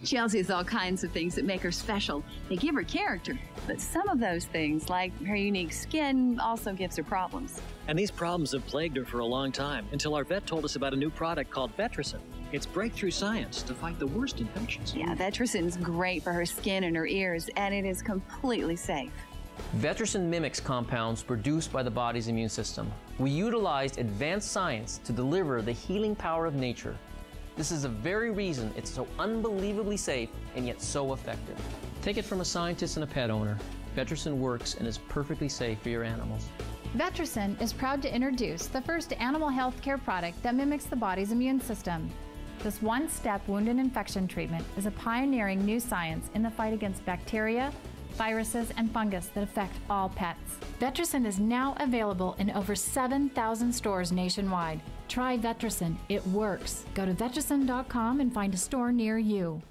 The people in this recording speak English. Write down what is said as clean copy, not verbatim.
Chelsea has all kinds of things that make her special. They give her character. But some of those things, like her unique skin, also gives her problems. And these problems have plagued her for a long time, until our vet told us about a new product called Vetricyn. It's breakthrough science to fight the worst infections. Yeah, Vetricyn's great for her skin and her ears, and it is completely safe. Vetricyn mimics compounds produced by the body's immune system. We utilized advanced science to deliver the healing power of nature. This is the very reason it's so unbelievably safe and yet so effective. Take it from a scientist and a pet owner. Vetricyn works and is perfectly safe for your animals. Vetricyn is proud to introduce the first animal health care product that mimics the body's immune system. This one-step wound and infection treatment is a pioneering new science in the fight against bacteria, viruses, and fungus that affect all pets. Vetricyn is now available in over 7,000 stores nationwide. Try Vetricyn. It works. Go to Vetricyn.com and find a store near you.